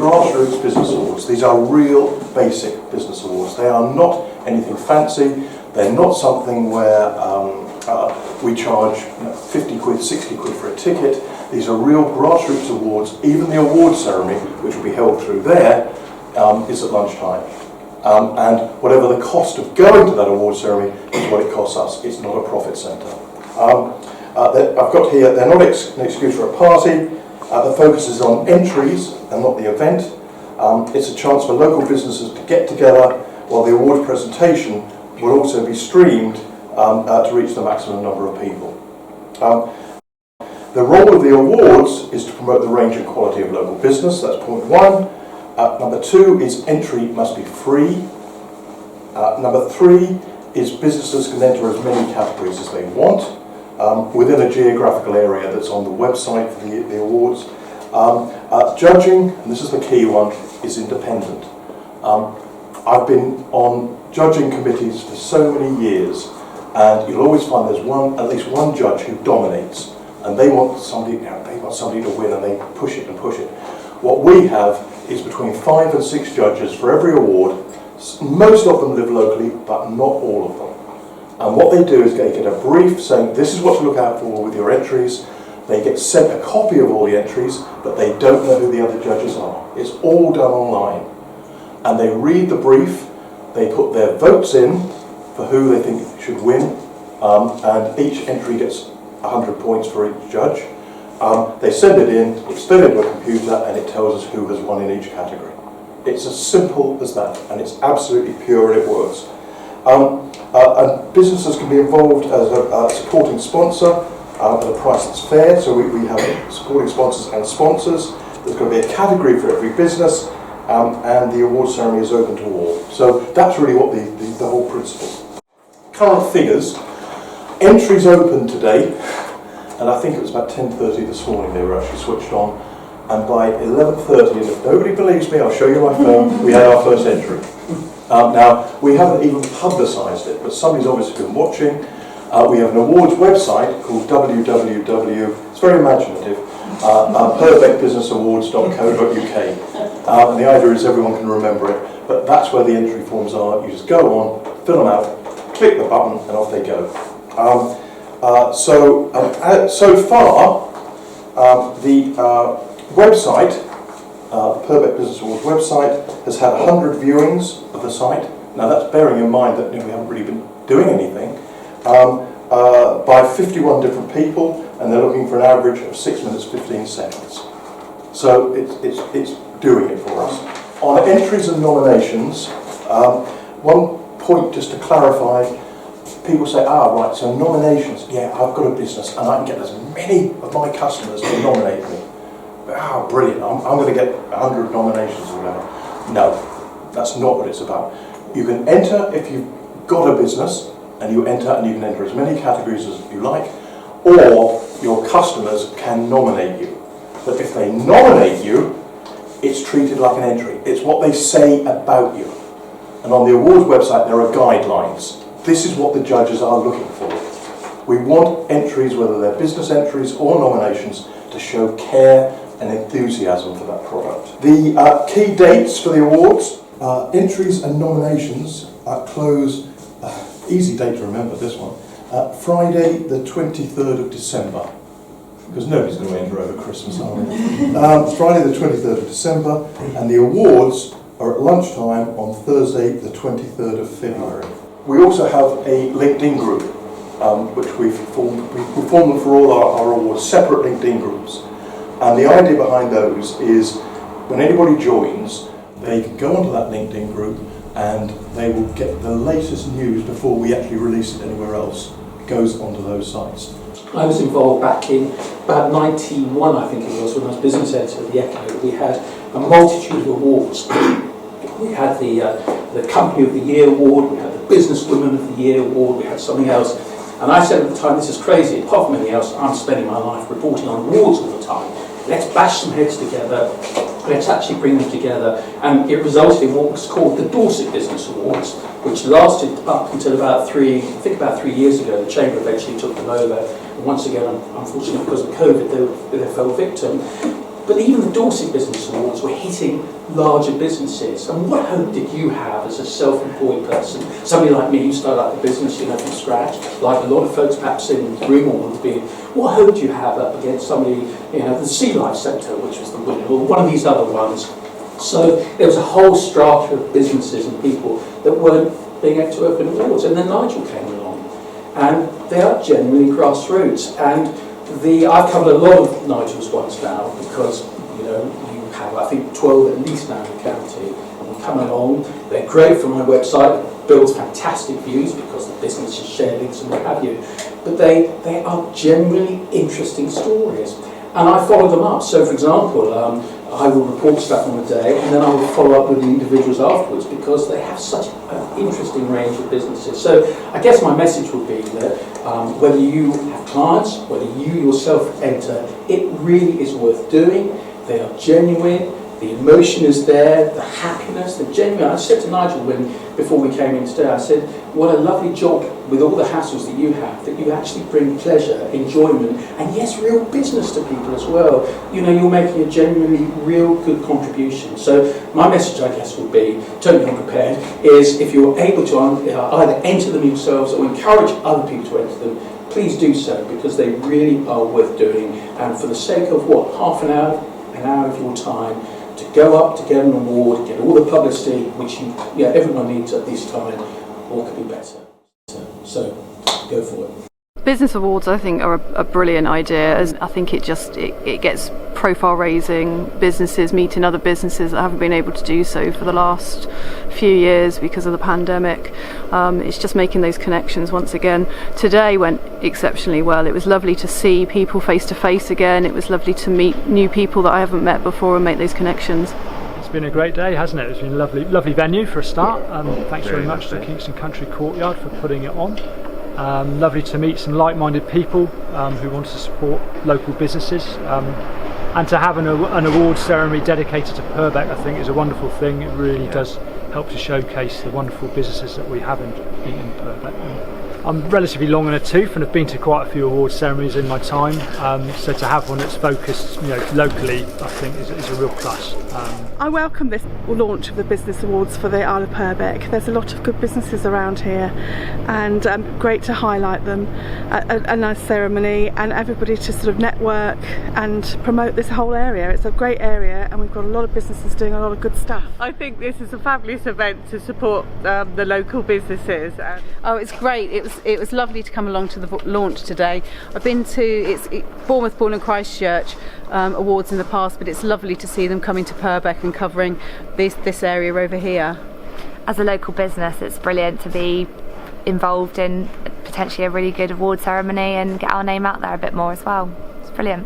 grassroots business awards. These are real basic business awards. They are not anything fancy. They're not something where we charge 50 quid, 60 quid for a ticket. These are real grassroots awards. Even the award ceremony, which will be held through there, is at lunchtime. And whatever the cost of going to that award ceremony is what it costs us. It's not a profit centre. I've got here, they're not an excuse for a party. The focus is on entries and not the event. It's a chance for local businesses to get together, while the award presentation will also be streamed to reach the maximum number of people. The role of the awards is to promote the range and quality of local business. That's point one. Number two is entry must be free. Number three is businesses can enter as many categories as they want within a geographical area that's on the website for the awards. Judging, and this is the key one, is independent. I've been on judging committees for so many years, and you'll always find there's at least one judge who dominates, and they want somebody to win, and they push it and push it. What we have is between 5 and 6 judges for every award. Most of them live locally, but not all of them. And what they do is they get a brief saying, this is what to look out for with your entries. They get sent a copy of all the entries, but they don't know who the other judges are. It's all done online. And they read the brief, they put their votes in for who they think should win, and each entry gets 100 points for each judge. They send it in, it's fed into a computer, and it tells us who has won in each category. It's as simple as that, and it's absolutely pure and it works. And businesses can be involved as a supporting sponsor at a price that's fair, so we have supporting sponsors and sponsors. There's going to be a category for every business, and the award ceremony is open to all. So that's really what the whole principle. Current figures, entries open today, and I think it was about 10:30 this morning they were actually switched on, and by 11:30, and if nobody believes me, I'll show you my phone, we had our first entry. Now, we haven't even publicised it, but somebody's obviously been watching. We have an awards website called it's very imaginative, purbeckbusinessawards.co.uk. And the idea is everyone can remember it, but that's where the entry forms are. You just go on, fill them out, click the button, and off they go. So far, the website, the Purbeck Business Awards website, has had 100 viewings of the site. Now that's bearing in mind that we haven't really been doing anything. By 51 different people, and they're looking for an average of 6 minutes 15 seconds. So it's doing it for us. On entries and nominations, one point just to clarify, people say, right, so nominations, yeah, I've got a business and I can get as many of my customers to nominate me. Brilliant, I'm going to get 100 nominations or whatever. No, that's not what it's about. You can enter if you've got a business, and you enter and you can enter as many categories as you like, or your customers can nominate you. But if they nominate you, it's treated like an entry. It's what they say about you. And on the awards website there are guidelines. This is what the judges are looking for. We want entries, whether they're business entries or nominations, to show care and enthusiasm for that product. The key dates for the awards, entries and nominations close, easy date to remember this one, Friday the 23rd of December, because nobody's going to enter over Christmas, are they? Friday the 23rd of December, and the awards are at lunchtime on Thursday the 23rd of February. We also have a LinkedIn group, which we've formed. We form them for all our awards, separate LinkedIn groups. And the idea behind those is when anybody joins, they can go onto that LinkedIn group and they will get the latest news before we actually release it anywhere else. It goes onto those sites. I was involved back in about 91, I think it was, when I was business editor of the Echo. We had a multitude of awards. We had the Company of the Year Award, we had the Businesswoman of the Year Award, we had something else. And I said at the time, this is crazy, apart from anything else, I'm spending my life reporting on awards all the time. Let's bash some heads together, let's actually bring them together. And it resulted in what was called the Dorset Business Awards, which lasted up until about 3 years ago. The Chamber eventually took them over. And once again, unfortunately, because of COVID, they fell victim. But even the Dorset Business Awards were hitting larger businesses. And what hope did you have as a self-employed person, somebody like me who started out the business, from scratch, like a lot of folks perhaps in the room or would be, what hope do you have up against somebody, the Sea Life Centre, which was the winner, or one of these other ones? So there was a whole strata of businesses and people that weren't being able to open awards. And then Nigel came along. And they are genuinely grassroots. And I've covered a lot of Nigel's ones now because, you have, I think, 12 at least now in the county. And we come along, they're great for my website, it builds fantastic views because the businesses share links and what have you. But they are genuinely interesting stories. And I follow them up. So, for example, I will report stuff on a day and then I will follow up with the individuals afterwards because they have such an interesting range of businesses. So I guess my message would be that whether you have clients, whether you yourself enter, it really is worth doing. They are genuine, the emotion is there, the happiness, the genuine. I said to Nigel before we came in today, I said, what a lovely job with all the hassles that you have, that you actually bring pleasure, enjoyment, and yes, real business to people as well. You're making a genuinely real good contribution. So my message, I guess, would be, totally unprepared, is if you're able to either enter them yourselves or encourage other people to enter them, please do so because they really are worth doing. And for the sake of half an hour of your time, to go up to get an award, get all the publicity which everyone needs at this time, what could be better? So go for it. Business awards, I think, are a brilliant idea. As I think it gets profile raising, businesses meeting other businesses that haven't been able to do so for the last few years because of the pandemic. It's just making those connections once again. Today went exceptionally well. It was lovely to see people face to face again. It was lovely to meet new people that I haven't met before and make those connections. It's been a great day, hasn't it? It's been a lovely venue for a start. Thanks very much to Kingston Country Courtyard for putting it on. Lovely to meet some like-minded people who want to support local businesses, and to have an award ceremony dedicated to Purbeck, I think, is a wonderful thing. It really does help to showcase the wonderful businesses that we have in Purbeck. I'm relatively long in the tooth and have been to quite a few award ceremonies in my time, so to have one that's focused locally, I think is a real plus. I welcome this launch of the Business Awards for the Isle of Purbeck. There's a lot of good businesses around here and great to highlight them, a nice ceremony and everybody to sort of network and promote this whole area. It's a great area and we've got a lot of businesses doing a lot of good stuff. I think this is a fabulous event to support the local businesses. Oh, it's great. It was lovely to come along to the launch today. I've been to Bournemouth Born and Christchurch awards in the past, but it's lovely to see them coming to Purbeck and covering this area over here. As a local business, it's brilliant to be involved in potentially a really good award ceremony and get our name out there a bit more as well. It's brilliant.